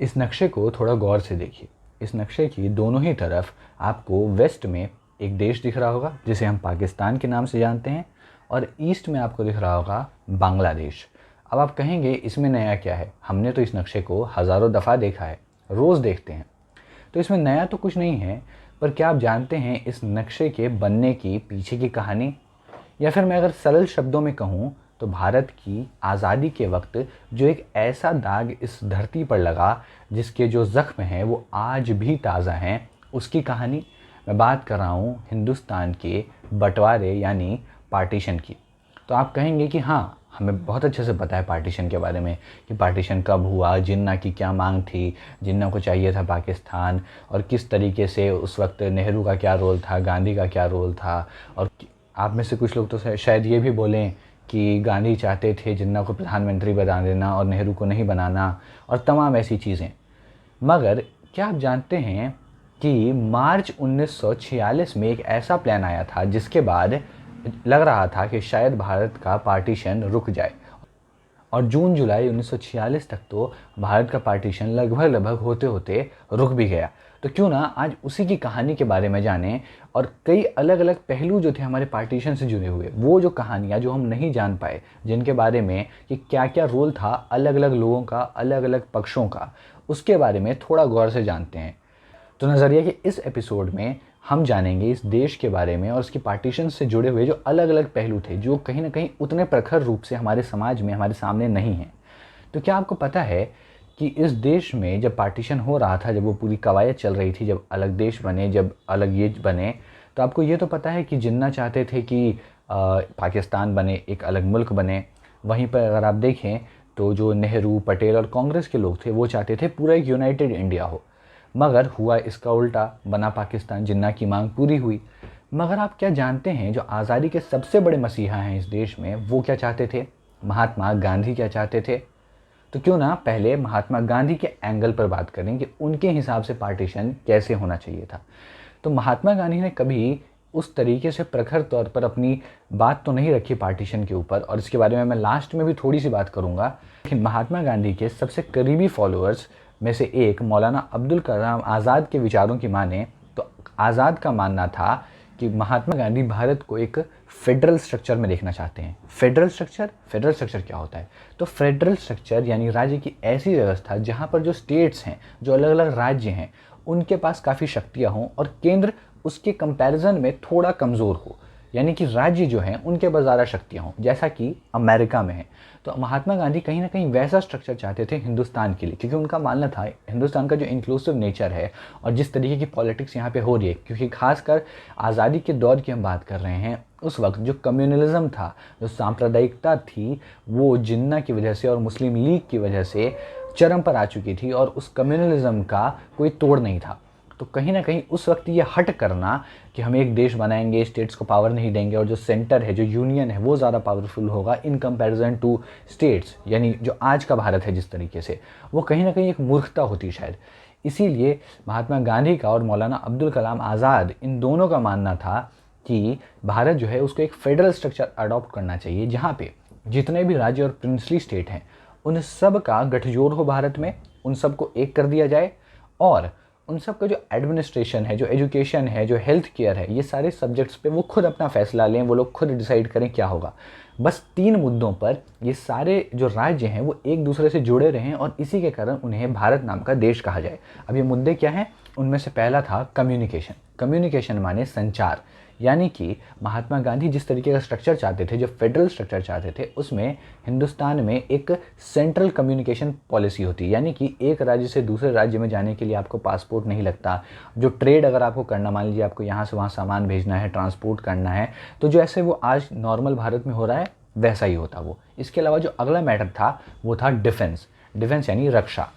इस नक्शे को थोड़ा गौर से देखिए। इस नक्शे की दोनों ही तरफ आपको वेस्ट में एक देश दिख रहा होगा जिसे हम पाकिस्तान के नाम से जानते हैं, और ईस्ट में आपको दिख रहा होगा बांग्लादेश। अब आप कहेंगे इसमें नया क्या है, हमने तो इस नक्शे को हज़ारों दफ़ा देखा है, रोज़ देखते हैं, तो इसमें नया तो कुछ नहीं है। पर क्या आप जानते हैं इस नक्शे के बनने की पीछे की कहानी? या फिर मैं अगर सरल शब्दों में कहूँ तो भारत की आज़ादी के वक्त जो एक ऐसा दाग इस धरती पर लगा जिसके जो ज़ख्म हैं वो आज भी ताज़ा हैं, उसकी कहानी। मैं बात कर रहा हूँ हिंदुस्तान के बंटवारे यानी पार्टीशन की। तो आप कहेंगे कि हाँ, हमें बहुत अच्छे से पता है पार्टीशन के बारे में कि पार्टीशन कब हुआ, जिन्ना की क्या मांग थी, जिन्ना को चाहिए था पाकिस्तान, और किस तरीके से उस वक्त नेहरू का क्या रोल था, गांधी का क्या रोल था। और आप में से कुछ लोग तो शायद ये भी बोलें कि गांधी चाहते थे जिन्ना को प्रधानमंत्री बना देना और नेहरू को नहीं बनाना, और तमाम ऐसी चीज़ें। मगर क्या आप जानते हैं कि मार्च 1946 में एक ऐसा प्लान आया था जिसके बाद लग रहा था कि शायद भारत का पार्टीशन रुक जाए, और जून जुलाई 1946 तक तो भारत का पार्टीशन लगभग होते होते रुक भी गया। तो क्यों ना आज उसी की कहानी के बारे में जानें, और कई अलग अलग पहलू जो थे हमारे पार्टीशन से जुड़े हुए, वो जो कहानियाँ जो हम नहीं जान पाए, जिनके बारे में कि क्या क्या रोल था अलग अलग लोगों का, अलग अलग पक्षों का, उसके बारे में थोड़ा गौर से जानते हैं। तो नज़रिया के इस एपिसोड में हम जानेंगे इस देश के बारे में और उसकी पार्टीशन से जुड़े हुए जो अलग अलग पहलू थे, जो कहीं ना कहीं उतने प्रखर रूप से हमारे समाज में हमारे सामने नहीं हैं। तो क्या आपको पता है कि इस देश में जब पार्टीशन हो रहा था, जब वो पूरी कवायद चल रही थी, जब अलग देश बने, जब अलग ये बने, तो आपको ये तो पता है कि जिन्ना चाहते थे कि पाकिस्तान बने, एक अलग मुल्क बने। वहीं पर अगर आप देखें तो जो नेहरू, पटेल और कांग्रेस के लोग थे वो चाहते थे पूरा एक यूनाइटेड इंडिया हो। मगर हुआ इसका उल्टा, बना पाकिस्तान, जिन्ना की मांग पूरी हुई। मगर आप क्या जानते हैं जो आज़ादी के सबसे बड़े मसीहा हैं इस देश में, वो क्या चाहते थे? महात्मा गांधी क्या चाहते थे? तो क्यों ना पहले महात्मा गांधी के एंगल पर बात करें कि उनके हिसाब से पार्टीशन कैसे होना चाहिए था। तो महात्मा गांधी ने कभी उस तरीके से प्रखर तौर पर अपनी बात तो नहीं रखी पार्टीशन के ऊपर, और इसके बारे में मैं लास्ट में भी थोड़ी सी बात करूंगा। लेकिन महात्मा गांधी के सबसे करीबी फॉलोअर्स में से एक मौलाना अब्दुल कलाम आज़ाद के विचारों की माने तो आज़ाद का मानना था कि महात्मा गांधी भारत को एक फेडरल स्ट्रक्चर में देखना चाहते हैं। फेडरल स्ट्रक्चर क्या होता है? तो फेडरल स्ट्रक्चर यानी राज्य की ऐसी व्यवस्था जहाँ पर जो स्टेट्स हैं, जो अलग अलग राज्य हैं, उनके पास काफ़ी शक्तियाँ हों और केंद्र उसके कंपैरिजन में थोड़ा कमज़ोर हो, यानी कि राज्य जो हैं उनके पास ज़्यादा शक्तियाँ हों, जैसा कि अमेरिका में है। तो महात्मा गांधी कहीं ना कहीं वैसा स्ट्रक्चर चाहते थे हिंदुस्तान के लिए, क्योंकि उनका मानना था हिंदुस्तान का जो इंक्लूसिव नेचर है और जिस तरीके की पॉलिटिक्स यहाँ पे हो रही है, क्योंकि खासकर आज़ादी के दौर की हम बात कर रहे हैं, उस वक्त जो कम्युनलिज्म था, जो सांप्रदायिकता थी, वो जिन्ना की वजह से और मुस्लिम लीग की वजह से चरम पर आ चुकी थी, और उस कम्युनलिज्म का कोई तोड़ नहीं था। तो कहीं ना कहीं उस वक्त ये हट करना कि हम एक देश बनाएंगे, स्टेट्स को पावर नहीं देंगे, और जो सेंटर है, जो यूनियन है, वो ज़्यादा पावरफुल होगा इन कंपैरिजन टू स्टेट्स, यानी जो आज का भारत है जिस तरीके से, वो कहीं ना कहीं एक मूर्खता होती शायद। इसीलिए महात्मा गांधी का और मौलाना अब्दुल कलाम आज़ाद, इन दोनों का मानना था कि भारत जो है उसको एक फेडरल स्ट्रक्चर अडॉप्ट करना चाहिए, जहाँ पे जितने भी राज्य और प्रिंसली स्टेट हैं उन सब का गठजोड़ हो भारत में, उन सबको एक कर दिया जाए, और उन सब का जो एडमिनिस्ट्रेशन है, जो एजुकेशन है, जो हेल्थ केयर है, ये सारे सब्जेक्ट्स पे वो खुद अपना फैसला लें, वो लोग खुद डिसाइड करें क्या होगा। बस 3 मुद्दों पर ये सारे जो राज्य हैं वो एक दूसरे से जुड़े रहें, और इसी के कारण उन्हें भारत नाम का देश कहा जाए। अब ये मुद्दे क्या हैं? उनमें से पहला था कम्युनिकेशन। कम्युनिकेशन माने संचार, यानी कि महात्मा गांधी जिस तरीके का स्ट्रक्चर चाहते थे, जो फेडरल स्ट्रक्चर चाहते थे, उसमें हिंदुस्तान में एक सेंट्रल कम्युनिकेशन पॉलिसी होती है, यानी कि एक राज्य से दूसरे राज्य में जाने के लिए आपको पासपोर्ट नहीं लगता। जो ट्रेड अगर आपको करना, मान लीजिए आपको यहाँ से वहाँ सामान भेजना है, ट्रांसपोर्ट करना है, तो जैसे वो आज नॉर्मल भारत में हो रहा है वैसा ही होता वो। इसके अलावा जो अगला मैटर था वो था डिफेंस। डिफेंस यानी रक्षा।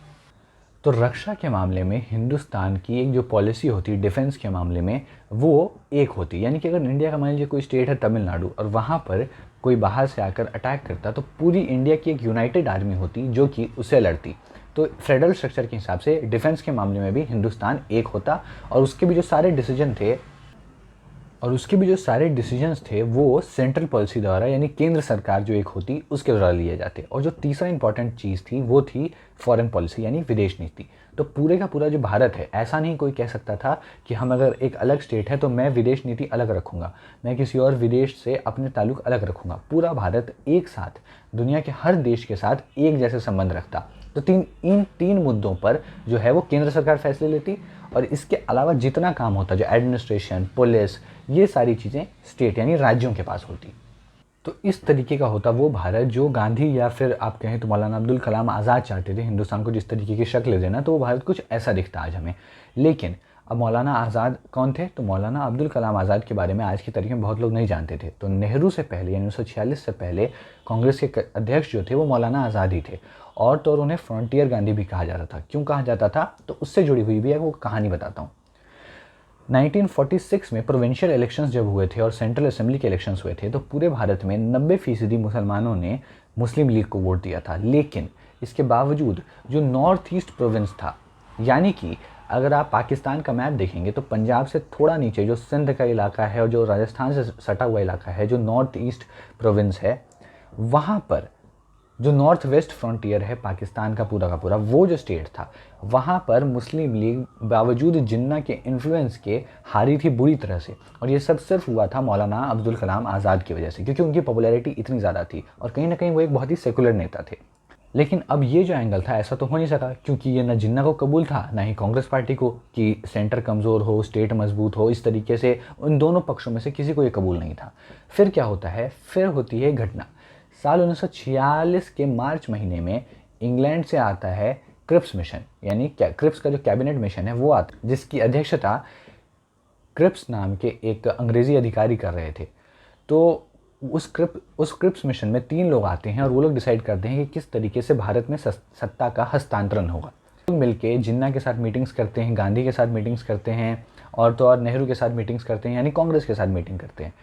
तो रक्षा के मामले में हिंदुस्तान की एक जो पॉलिसी होती है डिफेंस के मामले में, वो एक होती है, यानी कि अगर इंडिया का मान लीजिए कोई स्टेट है तमिलनाडु, और वहाँ पर कोई बाहर से आकर अटैक करता, तो पूरी इंडिया की एक यूनाइटेड आर्मी होती जो कि उससे लड़ती। तो फेडरल स्ट्रक्चर के हिसाब से डिफेंस के मामले में भी हिंदुस्तान एक होता, और उसके भी जो सारे डिसीजन थे और उसके भी जो सारे डिसीजंस थे वो सेंट्रल पॉलिसी द्वारा, यानी केंद्र सरकार जो एक होती उसके द्वारा लिए जाते। और जो तीसरा इंपॉर्टेंट चीज़ थी वो थी फॉरेन पॉलिसी, यानी विदेश नीति। तो पूरे का पूरा जो भारत है, ऐसा नहीं कोई कह सकता था कि हम अगर एक अलग स्टेट है तो मैं विदेश नीति अलग रखूँगा, मैं किसी और विदेश से अपने ताल्लुक अलग रखूँगा। पूरा भारत एक साथ दुनिया के हर देश के साथ एक जैसे संबंध रखता। तो इन तीन मुद्दों पर जो है वो केंद्र सरकार फैसले लेती, और इसके अलावा जितना काम होता, जो एडमिनिस्ट्रेशन, पुलिस, ये सारी चीज़ें स्टेट यानी राज्यों के पास होती। तो इस तरीके का होता वो भारत जो गांधी या फिर आप कहें तो मौलाना अब्दुल कलाम आज़ाद चाहते थे हिंदुस्तान को जिस तरीके की शक्ल देना, तो वो भारत कुछ ऐसा दिखता आज हमें। लेकिन अब मौलाना आज़ाद कौन थे? तो मौलाना अब्दुल कलाम आज़ाद के बारे में आज की तारीख में बहुत लोग नहीं जानते थे। तो नेहरू से पहले यानी 1946 से पहले कांग्रेस के अध्यक्ष जो थे वो मौलाना आज़ाद ही थे, और तो उन्हें फ्रंटियर गांधी भी कहा जाता था। क्यों कहा जाता था? तो उससे जुड़ी हुई भी है वो कहानी बताता हूँ। 1946 में प्रोविंशियल इलेक्शंस जब हुए थे और सेंट्रल असेंबली के इलेक्शंस हुए थे, तो पूरे भारत में 90% मुसलमानों ने मुस्लिम लीग को वोट दिया था। लेकिन इसके बावजूद जो नॉर्थ ईस्ट प्रोविंस था, यानी कि अगर आप पाकिस्तान का मैप देखेंगे तो पंजाब से थोड़ा नीचे जो सिंध का इलाका है और जो राजस्थान से सटा हुआ इलाका है, जो नॉर्थ ईस्ट प्रोविंस है, वहाँ पर जो नॉर्थ वेस्ट फ्रंटियर है पाकिस्तान का पूरा, वो जो स्टेट था, वहाँ पर मुस्लिम लीग बावजूद जिन्ना के इन्फ्लुएंस के हारी थी बुरी तरह से। और ये सब सिर्फ हुआ था मौलाना अब्दुल कलाम आज़ाद की वजह से, क्योंकि उनकी पॉपुलैरिटी इतनी ज़्यादा थी और कहीं ना कहीं वो एक बहुत ही सेकुलर नेता थे। लेकिन अब ये जो एंगल था ऐसा तो हो नहीं सका, क्योंकि ये ना जिन्ना को कबूल था ना ही कांग्रेस पार्टी को कि सेंटर कमज़ोर हो, स्टेट मजबूत हो। इस तरीके से उन दोनों पक्षों में से किसी को ये कबूल नहीं था। फिर क्या होता है? फिर होती है घटना। साल 1946 के मार्च महीने में इंग्लैंड से आता है क्रिप्स मिशन, यानी क्रिप्स का जो कैबिनेट मिशन है वो आता, जिसकी अध्यक्षता क्रिप्स नाम के एक अंग्रेज़ी अधिकारी कर रहे थे। तो उस क्रिप्स मिशन में 3 लोग आते हैं और वो लोग डिसाइड करते हैं कि किस तरीके से भारत में सत्ता का हस्तांतरण होगा। तो मिलके जिन्ना के साथ मीटिंग्स करते हैं, गांधी के साथ मीटिंग्स करते हैं, और तो और नेहरू के साथ मीटिंग्स करते हैं, यानी कांग्रेस के साथ मीटिंग करते हैं।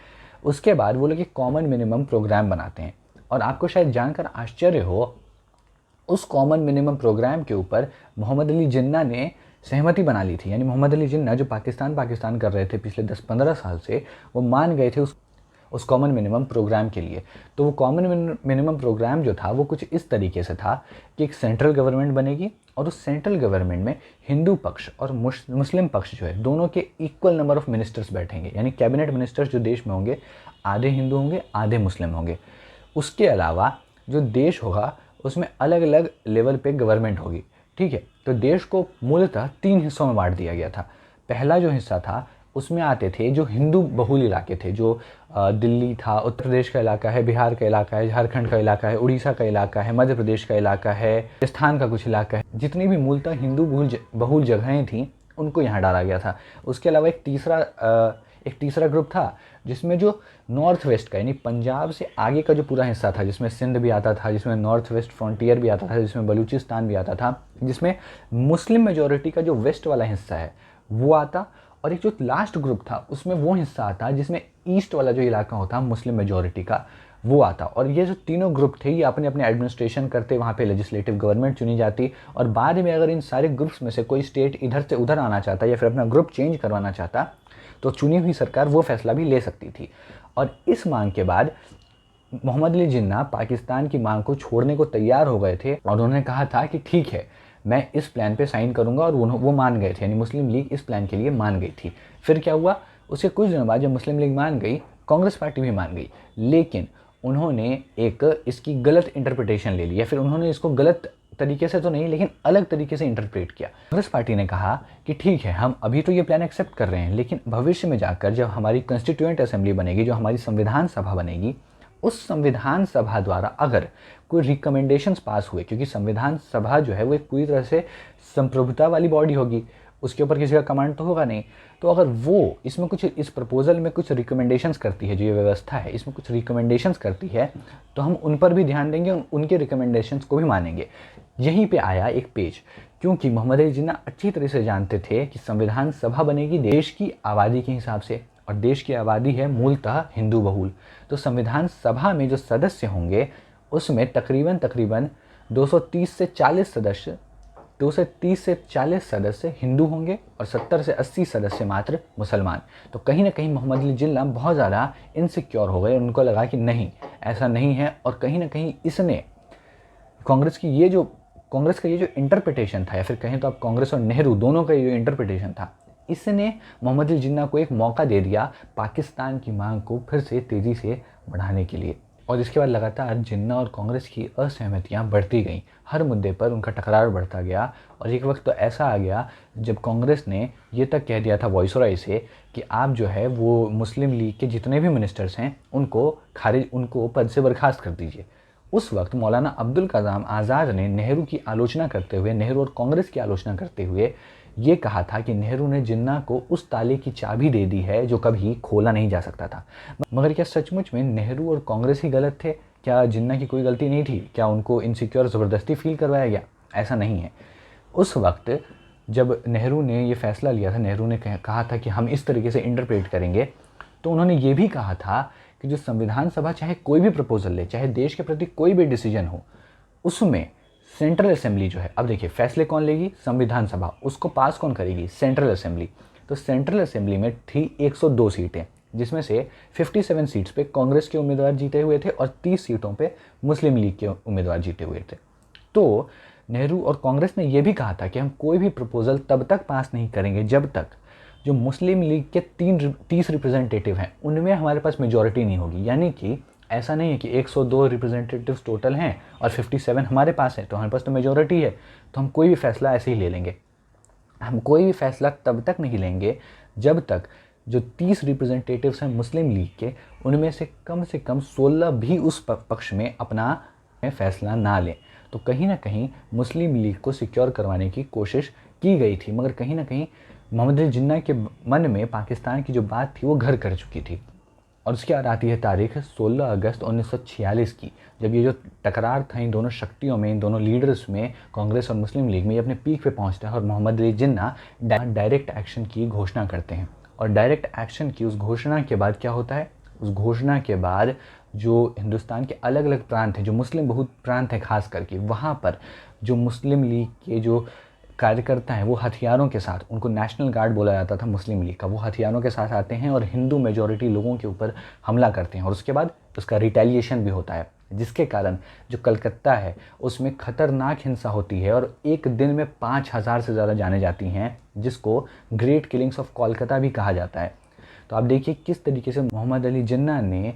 उसके बाद वो लोग एक कॉमन मिनिमम प्रोग्राम बनाते हैं, और आपको शायद जानकर आश्चर्य हो, उस कॉमन मिनिमम प्रोग्राम के ऊपर मोहम्मद अली जिन्ना ने सहमति बना ली थी। यानी मोहम्मद अली जिन्ना जो पाकिस्तान कर रहे थे पिछले 10-15 साल से, वो मान गए थे उस कॉमन मिनिमम प्रोग्राम के लिए। तो वो कॉमन मिनिमम प्रोग्राम जो था वो कुछ इस तरीके से था कि एक सेंट्रल गवर्नमेंट बनेगी, और उस सेंट्रल गवर्नमेंट में हिंदू पक्ष और मुस्लिम पक्ष जो है, दोनों के इक्वल नंबर ऑफ मिनिस्टर्स बैठेंगे। यानी कैबिनेट मिनिस्टर्स जो देश में होंगे, आधे हिंदू होंगे, आधे मुस्लिम होंगे। उसके अलावा जो देश होगा उसमें अलग अलग लेवल पे गवर्नमेंट होगी। ठीक है, तो देश को मूलतः 3 हिस्सों में बांट दिया गया था। पहला जो हिस्सा था उसमें आते थे जो हिंदू बहुल इलाके थे, जो दिल्ली था, उत्तर प्रदेश का इलाका है, बिहार का इलाका है, झारखंड का इलाका है, उड़ीसा का इलाका है, मध्य प्रदेश का इलाका है, राजस्थान का कुछ इलाका है। जितनी भी मूलतः हिंदू बहुल जगहें थीं उनको यहाँ डाला गया था। उसके अलावा एक तीसरा ग्रुप था जिसमें जो नॉर्थ वेस्ट का, यानी पंजाब से आगे का जो पूरा हिस्सा था, जिसमें सिंध भी आता था, जिसमें नॉर्थ वेस्ट फ्रंटियर भी आता था, जिसमें बलूचिस्तान भी आता था, जिसमें मुस्लिम मेजॉरिटी का जो वेस्ट वाला हिस्सा है वो आता, और एक जो लास्ट ग्रुप था उसमें वो हिस्सा आता जिसमें ईस्ट वाला जो इलाका होता मुस्लिम मेजॉरिटी का, वो आता। और ये जो तीनों ग्रुप थे ये अपने अपने एडमिनिस्ट्रेशन करते, वहाँ पे लेजिस्लेटिव गवर्नमेंट चुनी जाती, और बाद में अगर इन सारे ग्रुप्स में से कोई स्टेट इधर से उधर आना चाहता या फिर अपना ग्रुप चेंज करवाना चाहता तो चुनी हुई सरकार वो फैसला भी ले सकती थी। और इस मांग के बाद मोहम्मद अली जिन्ना पाकिस्तान की मांग को छोड़ने को तैयार हो गए थे, और उन्होंने कहा था कि ठीक है मैं इस प्लान पे साइन करूंगा, और वो मान गए थे। यानी मुस्लिम लीग इस प्लान के लिए मान गई थी। फिर क्या हुआ? उसके कुछ दिनों बाद जब मुस्लिम लीग मान गई, कांग्रेस पार्टी भी मान गई, लेकिन उन्होंने एक इसकी गलत इंटरप्रिटेशन ले ली, या फिर उन्होंने इसको गलत तरीके से तो नहीं लेकिन अलग तरीके से इंटरप्रेट किया। कांग्रेस पार्टी ने कहा कि ठीक है हम अभी तो ये प्लान एक्सेप्ट कर रहे हैं, लेकिन भविष्य में जाकर जब हमारी कॉन्स्टिट्यूएंट असेंबली बनेगी, जो हमारी संविधान सभा बनेगी, उस संविधान सभा द्वारा अगर कोई रिकमेंडेशंस पास हुए, क्योंकि संविधान सभा जो है वो एक पूरी तरह से संप्रभुता वाली बॉडी होगी, उसके ऊपर किसी का कमांड तो होगा नहीं, तो अगर वो इसमें कुछ, इस प्रपोजल में कुछ रिकमेंडेशंस करती है, जो ये व्यवस्था है इसमें कुछ रिकमेंडेशंस करती है, तो हम उन पर भी ध्यान देंगे, उनके रिकमेंडेशंस को भी मानेंगे। यहीं पे आया एक पेज, क्योंकि मोहम्मद अली जिन्ना अच्छी तरह से जानते थे कि संविधान सभा बनेगी देश की आबादी के हिसाब से, और देश की आबादी है मूलतः हिंदू बहुल। तो संविधान सभा में जो सदस्य होंगे उसमें तकरीबन 230 से 40 सदस्य 230 से 40 सदस्य हिंदू होंगे और 70 से 80 सदस्य मात्र मुसलमान। तो कहीं ना कहीं मोहम्मद अली जिन्ना बहुत ज़्यादा इनसिक्योर हो गए। उनको लगा कि नहीं, ऐसा नहीं है। और कहीं ना कहीं इसने कांग्रेस का ये जो इंटरप्रिटेशन था, या फिर कहें तो आप कांग्रेस और नेहरू दोनों का ये जो इंटरप्रिटेशन था, इसने मोहम्मद अली जिन्ना को एक मौका दे दिया पाकिस्तान की मांग को फिर से तेज़ी से बढ़ाने के लिए। और इसके बाद लगातार जिन्ना और कांग्रेस की असहमतियां बढ़ती गईं, हर मुद्दे पर उनका टकरार बढ़ता गया। और एक वक्त तो ऐसा आ गया जब कांग्रेस ने ये तक कह दिया था वायसरॉय से कि आप जो है वो मुस्लिम लीग के जितने भी मिनिस्टर्स हैं उनको पद से बर्खास्त कर दीजिए। उस वक्त मौलाना अब्दुल कलाम आज़ाद ने नेहरू और कांग्रेस की आलोचना करते हुए ये कहा था कि नेहरू ने जिन्ना को उस ताले की चाबी दे दी है जो कभी खोला नहीं जा सकता था। मगर क्या सचमुच में नेहरू और कांग्रेस ही गलत थे? क्या जिन्ना की कोई गलती नहीं थी? क्या उनको इनसिक्योर ज़बरदस्ती फील करवाया गया? ऐसा नहीं है। उस वक्त जब नेहरू ने ये फैसला लिया था, नेहरू ने कहा था कि हम इस तरीके से इंटरप्रेट करेंगे, तो उन्होंने ये भी कहा था कि जो संविधान सभा चाहे कोई भी प्रपोजल ले, चाहे देश के प्रति कोई भी डिसीजन हो, उसमें सेंट्रल असेंबली जो है, अब देखिए फैसले कौन लेगी? संविधान सभा। उसको पास कौन करेगी? Central assembly. तो सेंट्रल असेंबली में थी 102 सीटें, जिसमें से 57 सीट्स पे कांग्रेस के उम्मीदवार जीते हुए थे और 30 सीटों पे मुस्लिम लीग के उम्मीदवार जीते हुए थे। तो नेहरू और कांग्रेस ने यह भी कहा था कि हम कोई भी प्रपोजल तब तक पास नहीं करेंगे जब तक जो मुस्लिम लीग के 30 रिप्रेजेंटेटिव हैं उनमें हमारे पास मेजॉरिटी नहीं होगी। यानी कि ऐसा नहीं है कि 102 रिप्रेजेंटेटिव्स टोटल हैं और 57 हमारे पास है तो हमारे पास तो मेजॉरिटी है, तो हम कोई भी फैसला ऐसे ही ले लेंगे। हम कोई भी फैसला तब तक नहीं लेंगे जब तक जो 30 रिप्रेजेंटेटिव्स हैं मुस्लिम लीग के, उनमें से कम 16 भी उस पक्ष में अपना फैसला ना लें। तो कहीं ना कहीं मुस्लिम लीग को सिक्योर करवाने की कोशिश की गई थी, मगर कहीं ना कहीं मोहम्मद अली जिन्ना के मन में पाकिस्तान की जो बात थी वो घर कर चुकी थी। और उसके बाद आती है तारीख 16 अगस्त 1946 की, जब ये जो टकरार था इन दोनों शक्तियों में, इन दोनों लीडर्स में, कांग्रेस और मुस्लिम लीग में, ये अपने पीक पे पहुंचता है और मोहम्मद अली जिन्ना डायरेक्ट एक्शन की घोषणा करते हैं। और डायरेक्ट एक्शन की उस घोषणा के बाद क्या होता है? उस घोषणा के बाद जो हिंदुस्तान के अलग अलग प्रांत हैं, जो मुस्लिम बहुत प्रांत हैं खास करके, वहाँ पर जो मुस्लिम लीग के जो कार्यकर्ता हैं वो हथियारों के साथ, उनको नेशनल गार्ड बोला जाता था मुस्लिम लीग का, वो हथियारों के साथ आते हैं और हिंदू मेजॉरिटी लोगों के ऊपर हमला करते हैं। और उसके बाद उसका रिटेलिएशन भी होता है, जिसके कारण जो कलकत्ता है उसमें खतरनाक हिंसा होती है और एक दिन में 5000 से ज़्यादा जाने जाती हैं, जिसको ग्रेट किलिंग्स ऑफ कोलकाता भी कहा जाता है। तो आप देखिए किस तरीके से मोहम्मद अली जिन्ना ने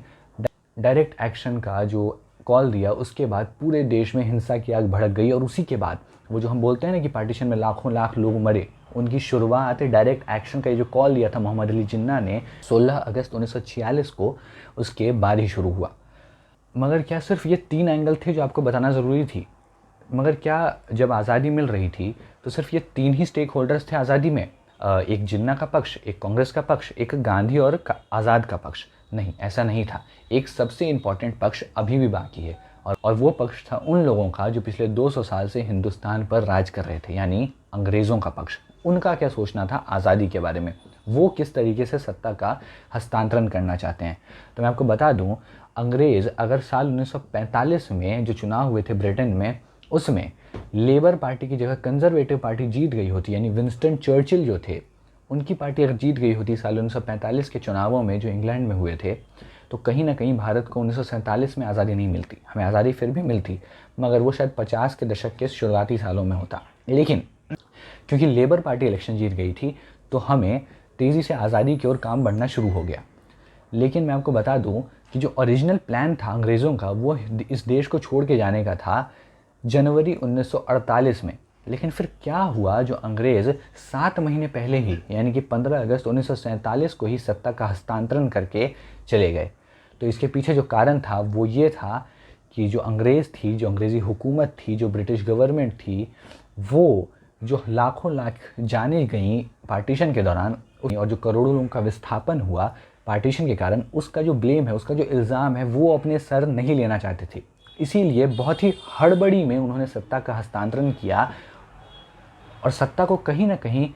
डायरेक्ट एक्शन का जो कॉल दिया, उसके बाद पूरे देश में हिंसा की आग भड़क गई। और उसी के बाद वो जो हम बोलते हैं ना कि पार्टीशन में लाखों लाख लोग मरे, उनकी शुरुआत डायरेक्ट एक्शन का ये जो कॉल दिया था मोहम्मद अली जिन्ना ने 16 अगस्त 1946 को, उसके बाद ही शुरू हुआ। मगर क्या सिर्फ ये 3 एंगल थे जो आपको बताना ज़रूरी थी? मगर क्या जब आज़ादी मिल रही थी तो सिर्फ ये 3 ही स्टेक होल्डर्स थे आज़ादी में? एक जिन्ना का पक्ष, एक कांग्रेस का पक्ष, एक गांधी और आज़ाद का पक्ष? नहीं, ऐसा नहीं था। एक सबसे इम्पॉर्टेंट पक्ष अभी भी बाकी है और वो पक्ष था उन लोगों का जो पिछले 200 साल से हिंदुस्तान पर राज कर रहे थे, यानी अंग्रेज़ों का पक्ष। उनका क्या सोचना था आज़ादी के बारे में? वो किस तरीके से सत्ता का हस्तांतरण करना चाहते हैं? तो मैं आपको बता दूं, अंग्रेज़ अगर साल 1945 में जो चुनाव हुए थे ब्रिटेन में, उसमें लेबर पार्टी की जगह कंजर्वेटिव पार्टी जीत गई होती, यानी विंस्टन चर्चिल जो थे उनकी पार्टी अगर जीत गई होती साल 1945 के चुनावों में जो इंग्लैंड में हुए थे, तो कहीं ना कहीं भारत को 1947 में आज़ादी नहीं मिलती। हमें आज़ादी फिर भी मिलती, मगर वो शायद 50 के दशक के शुरुआती सालों में होता। लेकिन क्योंकि लेबर पार्टी इलेक्शन जीत गई थी तो हमें तेज़ी से आज़ादी की ओर काम बढ़ना शुरू हो गया। लेकिन मैं आपको बता दूं कि जो ओरिजिनल प्लान था अंग्रेज़ों का, वो इस देश को छोड़ के जाने का था जनवरी 1948 में। लेकिन फिर क्या हुआ, जो अंग्रेज़ 7 महीने पहले ही, यानी कि 15 अगस्त 1947 को ही सत्ता का हस्तांतरण करके चले गए। तो इसके पीछे जो कारण था वो ये था कि जो अंग्रेज़ थी, जो अंग्रेज़ी हुकूमत थी, जो ब्रिटिश गवर्नमेंट थी, वो जो लाखों लाख जाने गई पार्टीशन के दौरान और जो करोड़ों लोगों का विस्थापन हुआ पार्टीशन के कारण, उसका जो ब्लेम है, उसका जो इल्ज़ाम है, वो अपने सर नहीं लेना चाहते थे। इसीलिए बहुत ही हड़बड़ी में उन्होंने सत्ता का हस्तांतरण किया और सत्ता को कहीं ना कहीं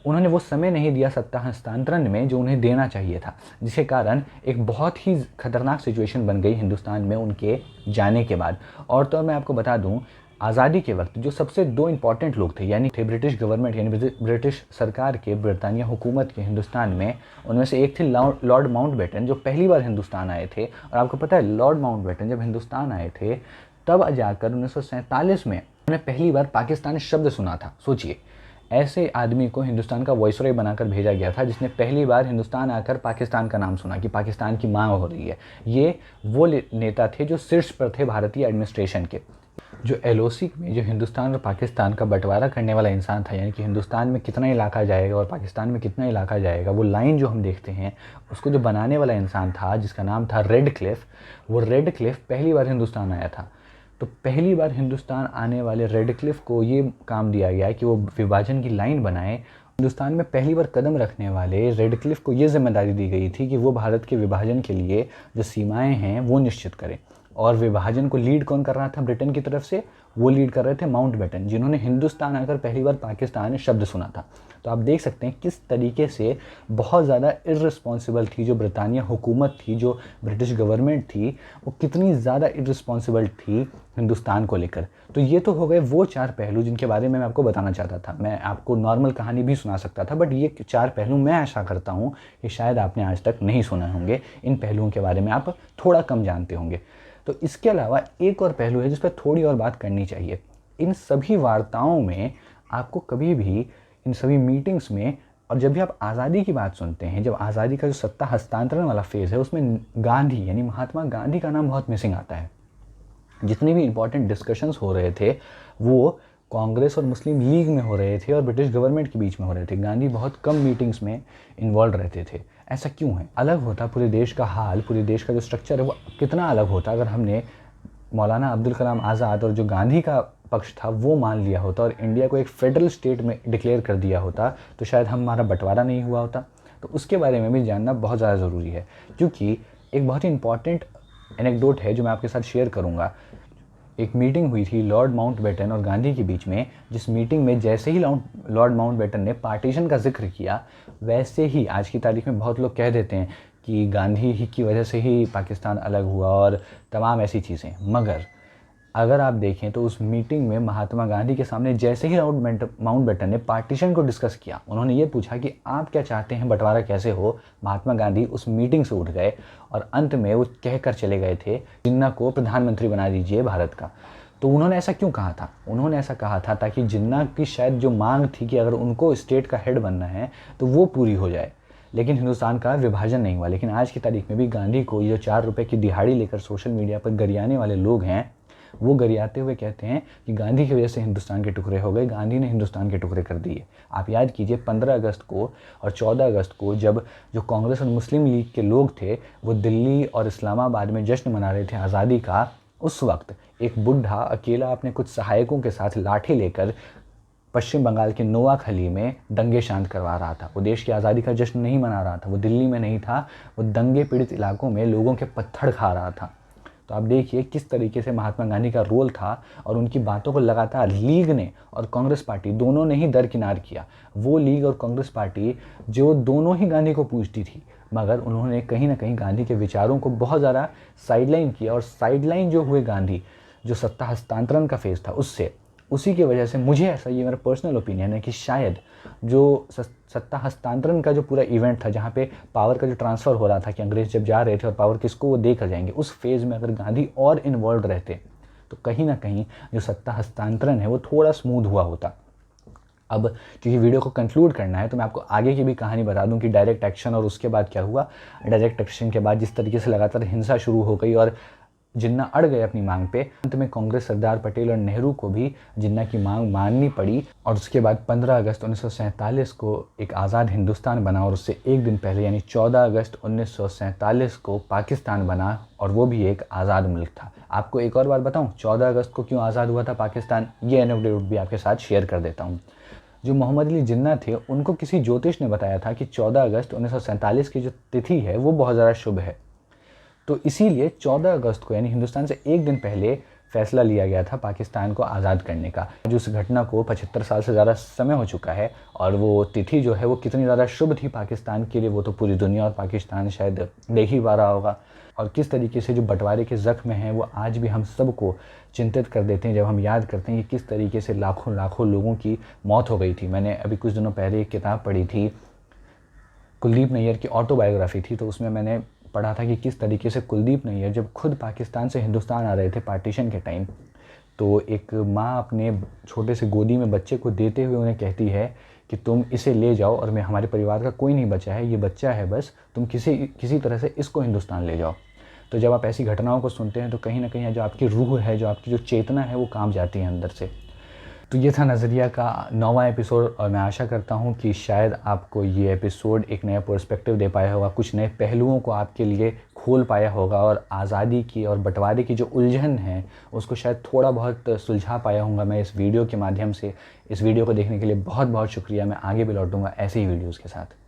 उन्होंने वो समय नहीं दिया सत्ता हस्तांतरण में जो उन्हें देना चाहिए था, जिसके कारण एक बहुत ही खतरनाक सिचुएशन बन गई हिंदुस्तान में उनके जाने के बाद। और तो मैं आपको बता दूं, आज़ादी के वक्त जो सबसे दो इम्पॉर्टेंट लोग थे, यानी थे ब्रिटिश गवर्नमेंट यानी ब्रिटिश सरकार के, ब्रिटानिया हुकूमत के हिंदुस्तान में, उनमें से एक थे लॉर्ड माउंटबेटन जो पहली बार हिंदुस्तान आए थे। और आपको पता है लॉर्ड माउंटबेटन जब हिंदुस्तान आए थे तब जाकर 1947 में उन्होंने पहली बार पाकिस्तान शब्द सुना था। सोचिए, ऐसे आदमी को हिंदुस्तान का वॉइसरॉय बनाकर भेजा गया था जिसने पहली बार हिंदुस्तान आकर पाकिस्तान का नाम सुना कि पाकिस्तान की मांग हो रही है। ये वो नेता थे जो शीर्ष पर थे भारतीय एडमिनिस्ट्रेशन के। जो LOC में जो हिंदुस्तान और पाकिस्तान का बंटवारा करने वाला इंसान था, यानी कि हिंदुस्तान में कितना इलाका जाएगा और पाकिस्तान में कितना इलाका जाएगा, वो लाइन जो हम देखते हैं उसको जो बनाने वाला इंसान था जिसका नाम था रेडक्लिफ, वो रेडक्लिफ पहली बार हिंदुस्तान आया था। तो पहली बार हिंदुस्तान आने वाले रेडक्लिफ को ये काम दिया गया कि वो विभाजन की लाइन बनाए। हिंदुस्तान में पहली बार कदम रखने वाले रेडक्लिफ को ये जिम्मेदारी दी गई थी कि वो भारत के विभाजन के लिए जो सीमाएं हैं वो निश्चित करें। और विभाजन को लीड कौन कर रहा था ब्रिटेन की तरफ से? वो लीड कर रहे थे माउंटबेटन, जिन्होंने हिंदुस्तान आकर पहली बार पाकिस्तान शब्द सुना था। तो आप देख सकते हैं किस तरीके से बहुत ज़्यादा इर्रिस्पॉन्सिबल थी जो ब्रिटानिया हुकूमत थी, जो ब्रिटिश गवर्नमेंट थी, वो कितनी ज़्यादा इर्रिस्पॉन्सिबल थी हिंदुस्तान को लेकर। तो ये तो हो गए वो 4 पहलू जिनके बारे में मैं आपको बताना चाहता था। मैं आपको नॉर्मल कहानी भी सुना सकता था, बट ये 4 पहलू मैं आशा करता हूँ कि शायद आपने आज तक नहीं सुने होंगे। इन पहलुओं के बारे में आप थोड़ा कम जानते होंगे। तो इसके अलावा एक और पहलू है जिस पर थोड़ी और बात करनी चाहिए। इन सभी वार्ताओं में आपको कभी भी, इन सभी मीटिंग्स में, और जब भी आप आज़ादी की बात सुनते हैं, जब आज़ादी का जो सत्ता हस्तांतरण वाला फेज़ है उसमें गांधी यानी महात्मा गांधी का नाम बहुत मिसिंग आता है। जितने भी इंपॉर्टेंट डिस्कशंस हो रहे थे वो कांग्रेस और मुस्लिम लीग में हो रहे थे और ब्रिटिश गवर्नमेंट के बीच में हो रहे थे। गांधी बहुत कम मीटिंग्स में इन्वॉल्व रहते थे। ऐसा क्यों है? अलग होता पूरे देश का हाल, पूरे देश का जो स्ट्रक्चर है वो कितना अलग होता अगर हमने मौलाना अब्दुल कलाम आज़ाद और जो गांधी का पक्ष था वो मान लिया होता और इंडिया को एक फेडरल स्टेट में डिक्लेयर कर दिया होता, तो शायद हमारा बंटवारा नहीं हुआ होता। तो उसके बारे में भी जानना बहुत ज़्यादा ज़रूरी है, क्योंकि एक बहुत ही इंपॉर्टेंट एनेक्डोट है जो मैं आपके साथ शेयर करूँगा। एक मीटिंग हुई थी लॉर्ड माउंटबेटन और गांधी के बीच में, जिस मीटिंग में जैसे ही लॉर्ड माउंटबेटन ने पार्टीशन का जिक्र किया, वैसे ही आज की तारीख में बहुत लोग कह देते हैं कि गांधी ही की वजह से ही पाकिस्तान अलग हुआ और तमाम ऐसी चीज़ें। मगर अगर आप देखें तो उस मीटिंग में महात्मा गांधी के सामने जैसे ही लॉर्ड माउंटबेटन ने पार्टीशन को डिस्कस किया, उन्होंने ये पूछा कि आप क्या चाहते हैं, बंटवारा कैसे हो, महात्मा गांधी उस मीटिंग से उठ गए और अंत में वो कहकर चले गए थे जिन्ना को प्रधानमंत्री बना दीजिए भारत का। तो उन्होंने ऐसा क्यों कहा था? उन्होंने ऐसा कहा था ताकि जिन्ना की शायद जो मांग थी कि अगर उनको स्टेट का हेड बनना है तो वो पूरी हो जाए, लेकिन हिंदुस्तान का विभाजन नहीं हुआ। लेकिन आज की तारीख में भी गांधी को ये 4 रुपये की दिहाड़ी लेकर सोशल मीडिया पर गरियाने वाले लोग हैं, वो गरियाते हुए कहते हैं कि गांधी की वजह से हिंदुस्तान के टुकड़े हो गए, गांधी ने हिंदुस्तान के टुकड़े कर दिए। आप याद कीजिए 15 अगस्त को और 14 अगस्त को जब जो कांग्रेस और मुस्लिम लीग के लोग थे वो दिल्ली और इस्लामाबाद में जश्न मना रहे थे आज़ादी का, उस वक्त एक बुढ़ा अकेला अपने कुछ सहायकों के साथ लाठी लेकर पश्चिम बंगाल के नोआखली में दंगे शांत करवा रहा था। वो देश की आज़ादी का जश्न नहीं मना रहा था, वो दिल्ली में नहीं था, वो दंगे पीड़ित इलाकों में लोगों के पत्थर खा रहा था। तो आप देखिए किस तरीके से महात्मा गांधी का रोल था और उनकी बातों को लगातार लीग ने और कांग्रेस पार्टी दोनों ने ही दरकिनार किया। वो लीग और कांग्रेस पार्टी जो दोनों ही गांधी को पूछती थी, मगर उन्होंने कहीं ना कहीं गांधी के विचारों को बहुत ज़्यादा साइडलाइन किया। और साइडलाइन जो हुए गांधी, जो सत्ता हस्तांतरण का फेज़ था उससे, उसी की वजह से मुझे ऐसा, ये मेरा पर्सनल ओपिनियन है कि शायद जो सत्ता हस्तांतरण का जो पूरा इवेंट था जहाँ पे पावर का जो ट्रांसफ़र हो रहा था कि अंग्रेज जब जा रहे थे और पावर किसको वो देकर जाएंगे, उस फेज़ में अगर गांधी और इन्वॉल्व रहते तो कहीं ना कहीं जो सत्ता हस्तांतरण है वो थोड़ा स्मूथ हुआ होता। अब क्योंकि वीडियो को कंक्लूड करना है तो मैं आपको आगे की भी कहानी बता दूं कि डायरेक्ट एक्शन और उसके बाद क्या हुआ। डायरेक्ट एक्शन के बाद जिस तरीके से लगातार हिंसा शुरू हो गई और जिन्ना अड़ गए अपनी मांग पे, अंत में कांग्रेस, सरदार पटेल और नेहरू को भी जिन्ना की मांग माननी पड़ी। और उसके बाद 15 अगस्त 1947 को एक आज़ाद हिंदुस्तान बना और उससे एक दिन पहले यानी 14 अगस्त 1947 को पाकिस्तान बना और वो भी एक आज़ाद मुल्क था। आपको एक और बार बताऊं 14 अगस्त को क्यों आज़ाद हुआ था पाकिस्तान, ये एनेक्डोट भी आपके साथ शेयर कर देता हूँ। जो मोहम्मद अली जिन्ना थे उनको किसी ज्योतिष ने बताया था कि 14 अगस्त 1947 की जो तिथि है वो बहुत ज़्यादा शुभ है। तो इसीलिए 14 अगस्त को यानी हिंदुस्तान से एक दिन पहले फैसला लिया गया था पाकिस्तान को आज़ाद करने का। जो उस घटना को 75 साल से ज़्यादा समय हो चुका है और वो तिथि जो है वो कितनी ज़्यादा शुभ थी पाकिस्तान के लिए, वो तो पूरी दुनिया और पाकिस्तान शायद देख ही पा रहा होगा। और किस तरीके से जो बंटवारे के ज़ख्म हैं वो आज भी हम सबको चिंतित कर देते हैं जब हम याद करते हैं कि किस तरीके से लाखों लाखों लोगों की मौत हो गई थी। मैंने अभी कुछ दिनों पहले एक किताब पढ़ी थी, कुलदीप नैयर की ऑटोबायोग्राफी थी, तो उसमें मैंने पढ़ा था कि किस तरीके से कुलदीप नैयर जब खुद पाकिस्तान से हिंदुस्तान आ रहे थे पार्टीशन के टाइम, तो एक माँ अपने छोटे से गोदी में बच्चे को देते हुए उन्हें कहती है कि तुम इसे ले जाओ और मैं, हमारे परिवार का कोई नहीं बचा है, ये बच्चा है बस, तुम किसी तरह से इसको हिंदुस्तान ले जाओ। तो जब आप ऐसी घटनाओं को सुनते हैं तो कहीं ना कहीं जो आपकी रूह है, जो आपकी जो चेतना है वो काम जाती है अंदर से। तो ये था नज़रिया का 9वां एपिसोड और मैं आशा करता हूँ कि शायद आपको ये एपिसोड एक नया पर्सपेक्टिव दे पाया होगा, कुछ नए पहलुओं को आपके लिए खोल पाया होगा और आज़ादी की और बंटवारे की जो उलझन है उसको शायद थोड़ा बहुत सुलझा पाया हूँगा मैं इस वीडियो के माध्यम से। इस वीडियो को देखने के लिए बहुत बहुत शुक्रिया। मैं आगे भी लौटूंगा ऐसे ही वीडियोज़ के साथ।